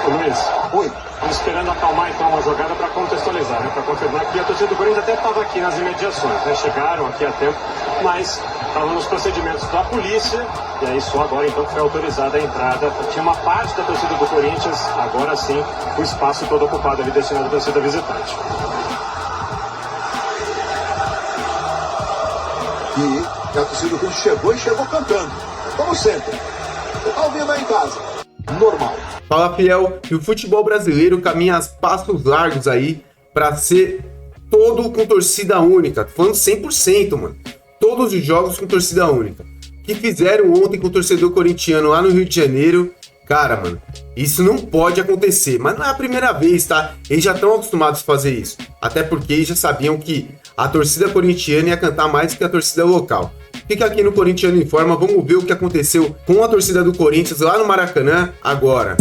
Luiz, oi. Estamos esperando acalmar então uma jogada para contextualizar, né? Para confirmar que a torcida do Corinthians até estava aqui nas imediações, né? Chegaram aqui a tempo, mas estavam nos procedimentos da polícia, e aí só agora então foi autorizada a entrada. Tinha uma parte da torcida do Corinthians, agora sim, o espaço todo ocupado ali destinado à torcida visitante. E a torcida do Corinthians chegou e chegou cantando, como sempre. Tá ouvindo aí em casa? Normal. Fala, fiel, e o futebol brasileiro caminha a passos largos aí para ser todo com torcida única. Tô falando 100%, mano. Todos os jogos com torcida única. Que fizeram ontem com o torcedor corintiano lá no Rio de Janeiro. Cara, mano, isso não pode acontecer. Mas não é a primeira vez, tá? Eles já estão acostumados a fazer isso. Até porque eles já sabiam que a torcida corintiana ia cantar mais que a torcida local. Fica aqui no Corintiano Informa, vamos ver o que aconteceu com a torcida do Corinthians lá no Maracanã agora.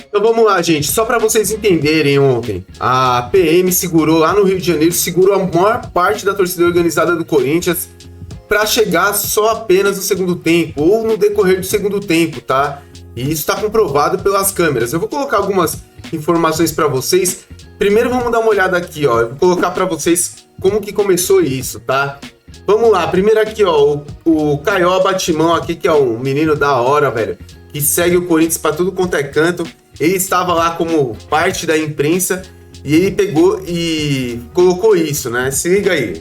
Então vamos lá, gente, só para vocês entenderem, ontem a PM segurou lá no Rio de Janeiro, segurou a maior parte da torcida organizada do Corinthians para chegar só apenas no segundo tempo, ou no decorrer do segundo tempo, tá? E isso está comprovado pelas câmeras. Eu vou colocar algumas informações para vocês. Primeiro vamos dar uma olhada aqui, ó. Eu vou colocar para vocês como que começou isso, tá? Vamos lá, primeiro aqui, ó, o Caió Batimão aqui, que é um menino da hora, velho, que segue o Corinthians para tudo quanto é canto. Ele estava lá como parte da imprensa e ele pegou e colocou isso, né? Se liga aí.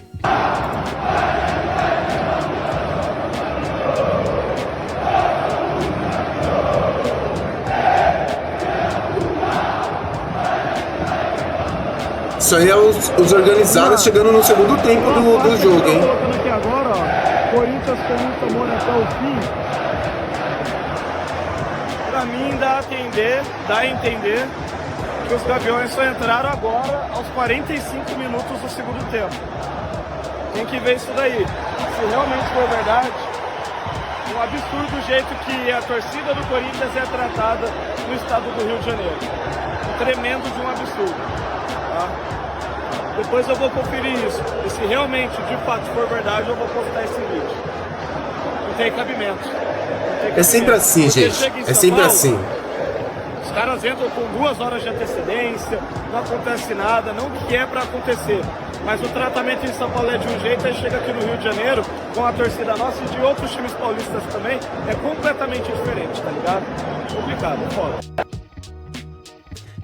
Isso aí é os organizados chegando no segundo tempo do jogo, hein? Colocando aqui agora, ó, Corinthians com muito amor até o fim. Pra mim dá a entender que os Gaviões só entraram agora aos 45 minutos do segundo tempo. Tem que ver isso daí. Se realmente for verdade, um absurdo o jeito que a torcida do Corinthians é tratada no estado do Rio de Janeiro. Um tremendo de um absurdo. Tá? Depois eu vou conferir isso. E se realmente, de fato, for verdade, eu vou postar esse vídeo. Não tem cabimento. É sempre assim, gente. É sempre assim. Os caras entram com 2 horas de antecedência, não acontece nada, não que é pra acontecer. Mas o tratamento em São Paulo é de um jeito, aí chega aqui no Rio de Janeiro, com a torcida nossa e de outros times paulistas também, é completamente diferente, tá ligado? Complicado, é foda.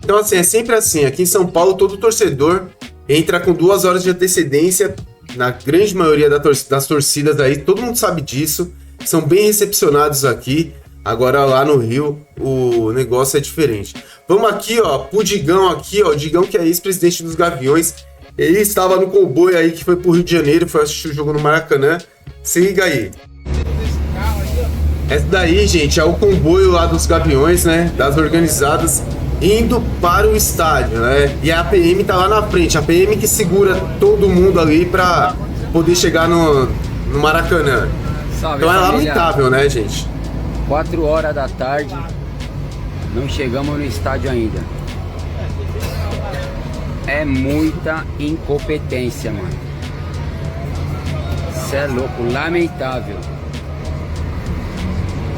Então, assim, é sempre assim. Aqui em São Paulo, todo torcedor entra com 2 horas de antecedência. Na grande maioria das torcidas aí, todo mundo sabe disso. São bem recepcionados aqui. Agora lá no Rio, o negócio é diferente. Vamos aqui, ó, pro Digão aqui, ó. O Digão, que é ex-presidente dos Gaviões. Ele estava no comboio aí que foi pro Rio de Janeiro, foi assistir o jogo no Maracanã. Se liga aí. Essa daí, gente, é o comboio lá dos Gaviões, né? Das organizadas, indo para o estádio, né? E a PM tá lá na frente. A PM que segura todo mundo ali pra poder chegar no Maracanã. Salve, então é família. lamentável, né, gente? 4 horas da tarde, não chegamos no estádio ainda. É muita incompetência, mano. Cê é louco, lamentável.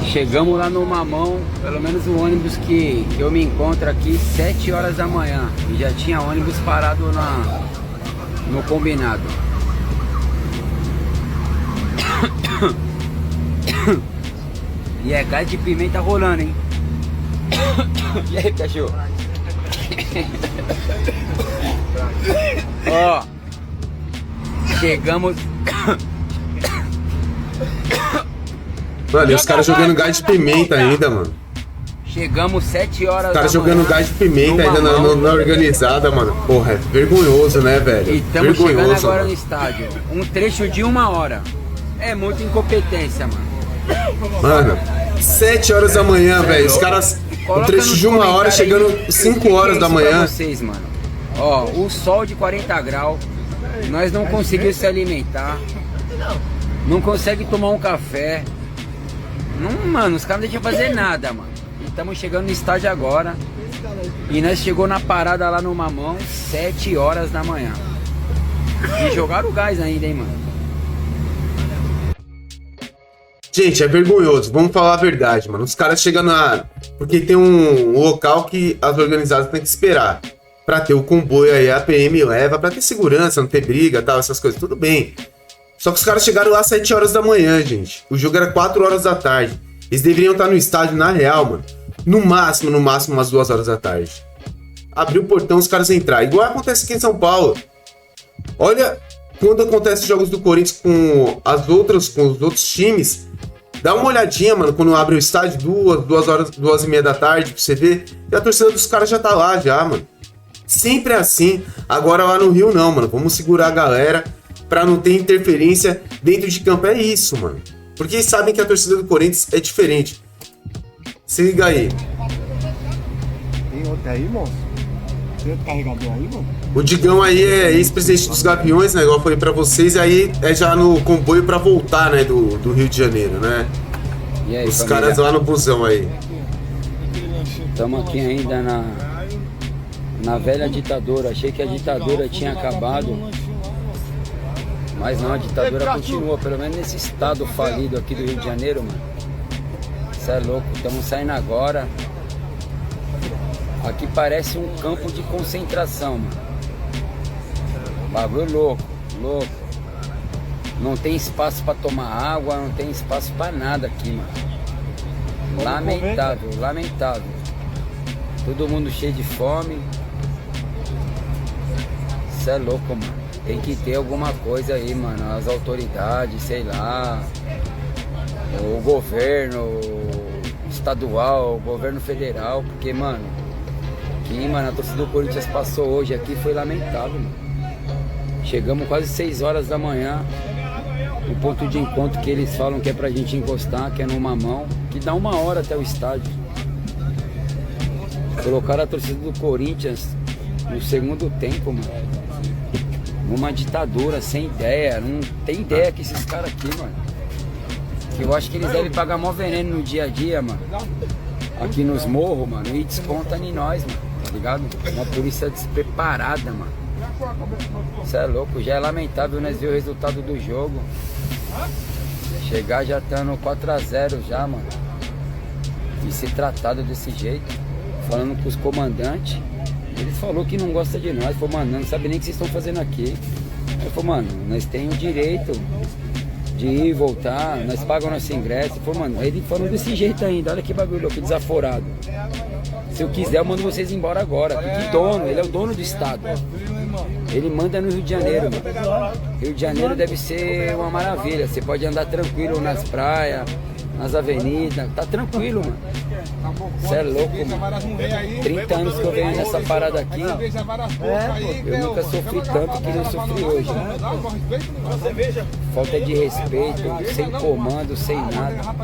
Chegamos lá no Mamão, pelo menos o ônibus que eu me encontro aqui, 7 horas da manhã. E já tinha ônibus parado no combinado. E é gás de pimenta rolando, hein? E aí, cachorro? Ó, chegamos. Mano, e os caras jogando gás de pimenta ainda, mano. Chegamos 7 horas Os caras da jogando manhã, gás de pimenta no ainda Mamão. na organizada, mano. Porra, é vergonhoso, né, velho? E estamos chegando Vergonhoso, agora mano. no estádio. Um trecho de 1 hora. É muita incompetência, mano. Mano, 7 horas da manhã, velho. Os caras, um Coloca trecho nos de 1 hora, comentários chegando aí 5 horas da o que é isso pra manhã. vocês, mano. Ó, o sol de 40 graus. Nós não conseguimos se alimentar. Não consegue tomar um café. Não, mano, os caras não deixam fazer nada, mano. E estamos chegando no estádio agora. E nós chegou na parada lá no Mamão, 7 horas da manhã. E jogaram o gás ainda, hein, mano. Gente, é vergonhoso. Vamos falar a verdade, mano. Os caras chegam na... Porque tem um local que as organizadas têm que esperar pra ter o comboio aí, a PM leva, pra ter segurança, não ter briga, tal, essas coisas. Tudo bem. Só que os caras chegaram lá às 7 horas da manhã, gente. O jogo era 4 horas da tarde. Eles deveriam estar no estádio, na real, mano. No máximo, umas 2 horas da tarde. Abriu o portão, os caras entraram. Igual acontece aqui em São Paulo. Olha, quando acontece jogos do Corinthians com os outros times, dá uma olhadinha, mano, quando abre o estádio, 2h30 da tarde, pra você ver. E a torcida dos caras já tá lá, já, mano. Sempre é assim. Agora lá no Rio, não, mano. Vamos segurar a galera pra não ter interferência dentro de campo. É isso, mano. Porque eles sabem que a torcida do Corinthians é diferente. Se liga aí. Tem outro aí, moço? Tem outro carregador aí, mano? O Digão aí é ex-presidente dos Gaviões, né? Igual eu falei pra vocês. E aí é já no comboio pra voltar, né? Do Rio de Janeiro, né? E aí, os família? caras lá no busão aí. Estamos aqui ainda na velha ditadura. Achei que a ditadura tinha acabado. Mas não, a ditadura continua. Pelo menos nesse estado falido aqui do Rio de Janeiro, mano. Isso é louco. Estamos saindo agora. Aqui parece um campo de concentração, mano. Bagulho louco, louco. Não tem espaço pra tomar água, não tem espaço pra nada aqui, mano. Lamentável, lamentável. Todo mundo cheio de fome. Isso é louco, mano. Tem que ter alguma coisa aí, mano. As autoridades, sei lá. O governo estadual, o governo federal. Porque, mano, aqui, mano, a torcida do Corinthians passou hoje aqui, foi lamentável, mano. Chegamos quase 6 horas da manhã. O ponto de encontro que eles falam que é pra gente encostar, que é no Mamão, que dá 1 hora até o estádio. Colocaram a torcida do Corinthians no segundo tempo, mano. Numa ditadura, sem ideia. Não tem ideia que esses caras aqui, mano. Que eu acho que eles devem pagar mó veneno no dia a dia, mano. Aqui nos morros, mano. E desconta em nós, mano. Tá ligado? Uma polícia despreparada, mano. Isso é louco. Já é lamentável nós ver o resultado do jogo. Chegar já estando 4-0 já, mano. E ser tratado desse jeito. Falando com os comandantes. Eles falaram que não gosta de nós. Falou, mano, não sabe nem o que vocês estão fazendo aqui. Aí eu falei, mano, nós temos o direito de ir e voltar. Nós pagamos nosso ingresso. Ele falou, mano, aí ele falou desse jeito ainda. Olha que bagulho, que desaforado. Se eu quiser, eu mando vocês embora agora. Que dono, ele é o dono do estado. Ele manda no Rio de Janeiro, mano. Rio de Janeiro deve ser uma maravilha. Você pode andar tranquilo nas praias, nas avenidas. Tá tranquilo, mano. Você é louco, mano. 30 anos que eu venho nessa parada aqui. Eu nunca sofri tanto que eu sofri hoje. Falta de respeito, sem comando, sem nada.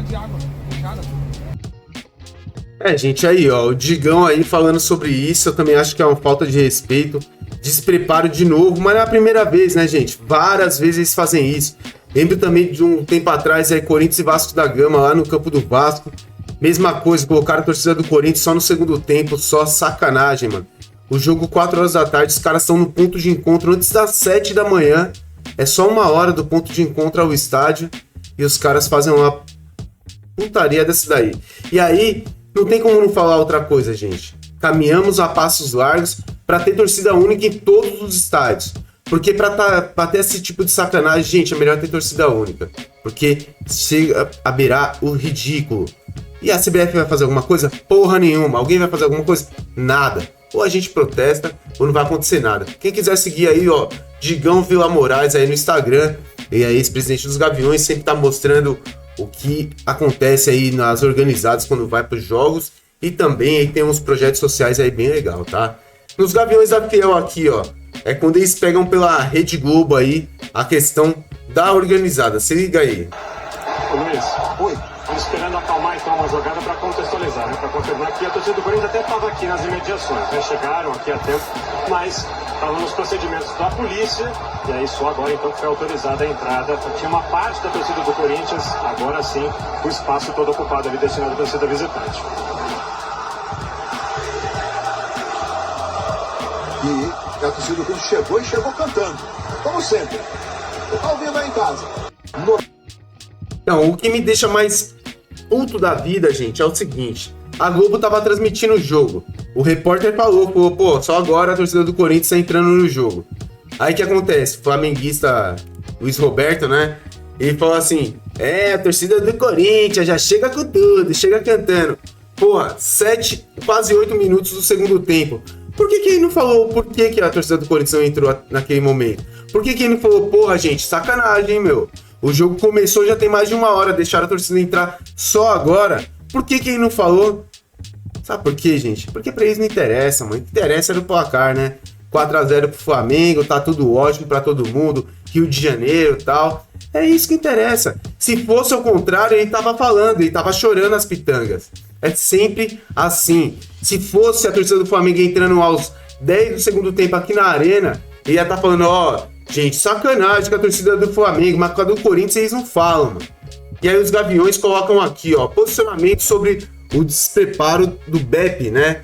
É, gente, aí, ó, o Digão aí falando sobre isso, eu também acho que é uma falta de respeito, despreparo de novo, mas não é a primeira vez, né, gente? Várias vezes eles fazem isso. Lembro também de um tempo atrás, aí, Corinthians e Vasco da Gama, lá no campo do Vasco. Mesma coisa, colocaram a torcida do Corinthians só no segundo tempo, só sacanagem, mano. O jogo 4 horas da tarde, os caras estão no ponto de encontro antes das 7 da manhã. É só 1 hora do ponto de encontro ao estádio e os caras fazem uma putaria dessa daí. E aí, não tem como não falar outra coisa, gente. Caminhamos a passos largos para ter torcida única em todos os estádios. Porque pra ter esse tipo de sacanagem, gente, é melhor ter torcida única. Porque chega a beirar o ridículo. E a CBF vai fazer alguma coisa? Porra nenhuma. Alguém vai fazer alguma coisa? Nada. Ou a gente protesta, ou não vai acontecer nada. Quem quiser seguir aí, ó, Digão Vila Moraes aí no Instagram. E aí, ex-presidente dos Gaviões, sempre tá mostrando o que acontece aí nas organizadas quando vai pros jogos. E também aí tem uns projetos sociais aí bem legal, tá? Nos Gaviões da Fiel aqui, ó, é quando eles pegam pela Rede Globo aí a questão da organizada. Se liga aí. Luiz, oi. Estamos esperando acalmar então uma jogada para contextualizar, né? Para confirmar que a torcida do Corinthians até estava aqui nas imediações, né? Chegaram aqui a tempo, mas estavam nos procedimentos da polícia, e aí só agora então foi autorizada a entrada. Tinha uma parte da torcida do Corinthians, agora sim, o espaço todo ocupado ali, destinado à torcida visitante. E a torcida do Corinthians chegou cantando, como sempre. Ao vivo aí em casa. Então, o que me deixa mais puto da vida, gente, é o seguinte. A Globo tava transmitindo o jogo. O repórter falou, pô, só agora a torcida do Corinthians tá entrando no jogo. Aí o que acontece? O flamenguista Luiz Roberto, né? Ele falou assim, a torcida do Corinthians já chega com tudo, chega cantando. Porra, 7, quase 8 minutos do segundo tempo. Por que ele não falou por que a torcida do Corinthians não entrou naquele momento? Por que ele não falou, porra, gente, sacanagem, hein, meu? O jogo começou já tem mais de 1 hora, deixaram a torcida entrar só agora. Por que ele não falou? Sabe por quê, gente? Porque pra eles não interessa, mano. O que interessa era o placar, né? 4-0 pro Flamengo, tá tudo ótimo pra todo mundo. Rio de Janeiro e tal. É isso que interessa. Se fosse ao contrário, ele tava falando, ele tava chorando as pitangas. É sempre assim. Se fosse a torcida do Flamengo entrando aos 10 do segundo tempo aqui na arena, ele ia estar falando, gente, sacanagem com a torcida do Flamengo, mas com a do Corinthians eles não falam, mano. E aí os Gaviões colocam aqui, posicionamento sobre o despreparo do BEP, né?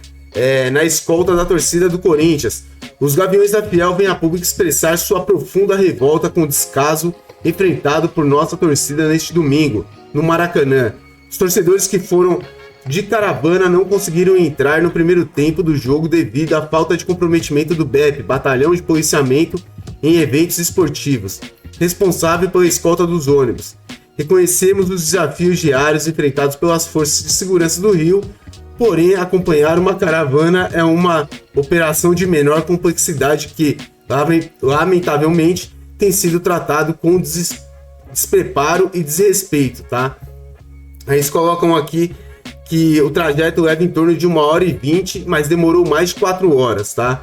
Na escolta da torcida do Corinthians. Os Gaviões da Fiel vêm a público expressar sua profunda revolta com o descaso enfrentado por nossa torcida neste domingo, no Maracanã. Os torcedores que foram de caravana não conseguiram entrar no primeiro tempo do jogo devido à falta de comprometimento do BEP, Batalhão de Policiamento em Eventos Esportivos, responsável pela escolta dos ônibus. Reconhecemos os desafios diários enfrentados pelas forças de segurança do Rio, porém acompanhar uma caravana é uma operação de menor complexidade que, lamentavelmente, tem sido tratado com despreparo e desrespeito, tá? Eles colocam aqui que o trajeto leva em torno de 1h20, mas demorou mais de 4 horas, tá?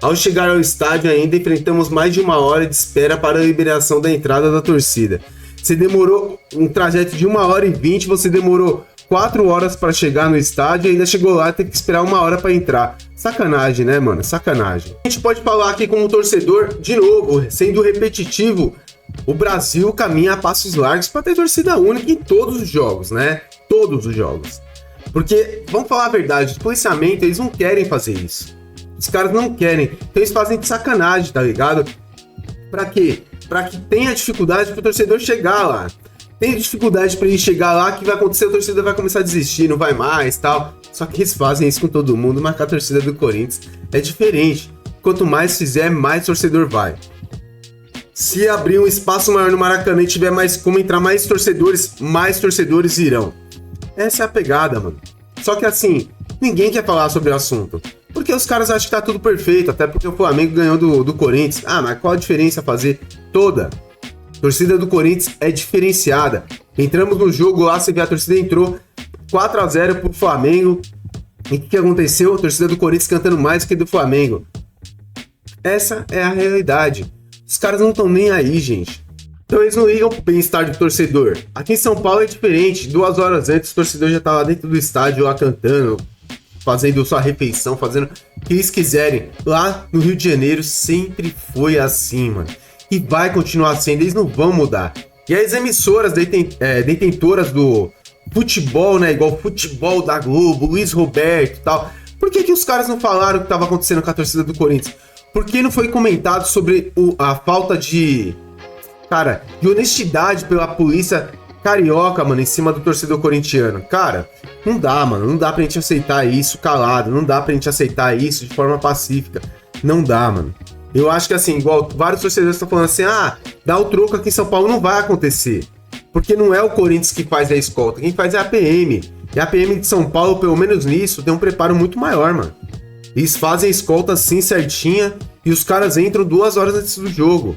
Ao chegar ao estádio ainda enfrentamos mais de 1 hora de espera para a liberação da entrada da torcida. Você demorou um trajeto de 1h20, você demorou 4 horas para chegar no estádio e ainda chegou lá e tem que esperar 1 hora para entrar. Sacanagem, né, mano? Sacanagem. A gente pode falar aqui como torcedor, de novo, sendo repetitivo, o Brasil caminha a passos largos para ter torcida única em todos os jogos, né? Todos os jogos. Porque, vamos falar a verdade, os policiamento, eles não querem fazer isso. Os caras não querem. Então eles fazem de sacanagem, tá ligado? Pra quê? Pra que tenha dificuldade pro torcedor chegar lá. Tem dificuldade pra ele chegar lá, que vai acontecer, a torcida vai começar a desistir, não vai mais, tal. Só que eles fazem isso com todo mundo, mas com a torcida do Corinthians é diferente. Quanto mais fizer, mais torcedor vai. Se abrir um espaço maior no Maracanã e tiver mais como entrar mais torcedores irão. Essa é a pegada, mano. Só que assim, ninguém quer falar sobre o assunto. Porque os caras acham que tá tudo perfeito, até porque o Flamengo ganhou do Corinthians. Ah, mas qual a diferença fazer? Toda. A torcida do Corinthians é diferenciada. Entramos no jogo lá, você vê a torcida entrou 4-0 pro Flamengo. E o que aconteceu? A torcida do Corinthians cantando mais que do Flamengo. Essa é a realidade. Os caras não estão nem aí, gente. Então eles não ligam pro bem-estar do torcedor. Aqui em São Paulo é diferente. 2 horas antes o torcedor já tá lá dentro do estádio, lá cantando, fazendo sua refeição, fazendo o que eles quiserem. Lá no Rio de Janeiro sempre foi assim, mano. E vai continuar sendo, eles não vão mudar. E as emissoras detentoras do futebol, né, igual o futebol da Globo, Luiz Roberto e tal. Por que os caras não falaram o que estava acontecendo com a torcida do Corinthians? Por que não foi comentado sobre a falta de honestidade pela polícia carioca, mano, em cima do torcedor corintiano? Cara, não dá, mano. Não dá pra gente aceitar isso calado. Não dá pra gente aceitar isso de forma pacífica. Não dá, mano. Eu acho que assim, igual vários torcedores estão falando assim, dá o troco aqui em São Paulo, não vai acontecer. Porque não é o Corinthians que faz a escolta. Quem faz é a PM. E a PM de São Paulo, pelo menos nisso, tem um preparo muito maior, mano. Eles fazem a escolta assim, certinha, e os caras entram 2 horas antes do jogo.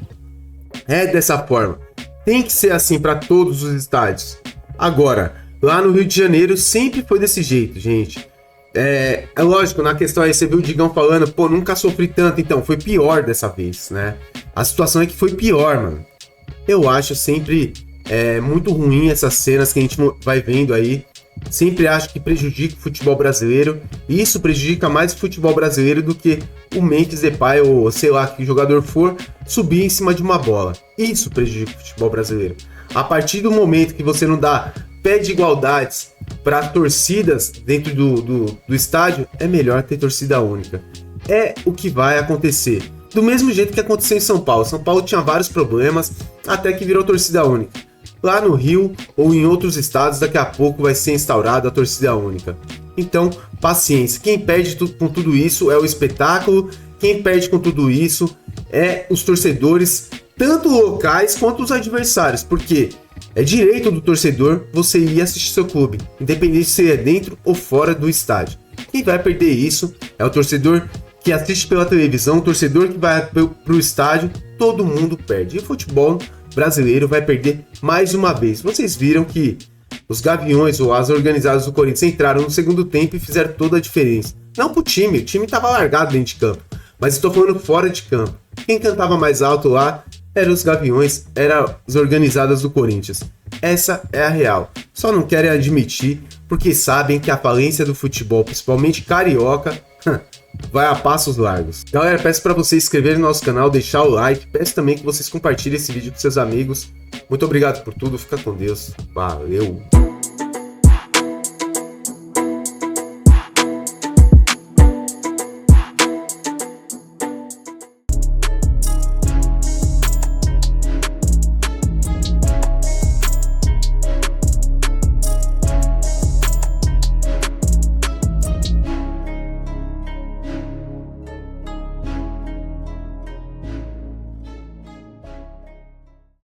É dessa forma. Tem que ser assim para todos os estádios. Agora, lá no Rio de Janeiro sempre foi desse jeito, gente. É lógico, na questão aí você viu o Digão falando, pô, nunca sofri tanto, então foi pior dessa vez, né? A situação é que foi pior, mano. Eu acho sempre muito ruim essas cenas que a gente vai vendo aí. Sempre acho que prejudica o futebol brasileiro. E isso prejudica mais o futebol brasileiro do que o Memphis Depay ou sei lá que jogador for subir em cima de uma bola. Isso prejudica o futebol brasileiro. A partir do momento que você não dá pé de igualdades para torcidas dentro do estádio, é melhor ter torcida única. É o que vai acontecer. Do mesmo jeito que aconteceu em São Paulo. São Paulo tinha vários problemas até que virou torcida única. lá no Rio ou em outros estados daqui a pouco vai ser instaurada a torcida única. Então, paciência. Quem perde com tudo isso é o espetáculo, quem perde com tudo isso é os torcedores, tanto locais quanto os adversários, porque é direito do torcedor você ir assistir seu clube, independente se é dentro ou fora do estádio. Quem vai perder isso é o torcedor que assiste pela televisão, o torcedor que vai para o estádio, todo mundo perde. E o futebol brasileiro vai perder mais uma vez. Vocês viram que os Gaviões ou as organizadas do Corinthians entraram no segundo tempo e fizeram toda a diferença. Não pro time, o time estava largado dentro de campo, mas estou falando fora de campo. Quem cantava mais alto lá eram os Gaviões, eram as organizadas do Corinthians. Essa é a real. Só não querem admitir porque sabem que a falência do futebol, principalmente carioca, vai a passos largos. Galera, peço para vocês se inscreverem no nosso canal, deixar o like, peço também que vocês compartilhem esse vídeo com seus amigos. Muito obrigado por tudo, fica com Deus, valeu!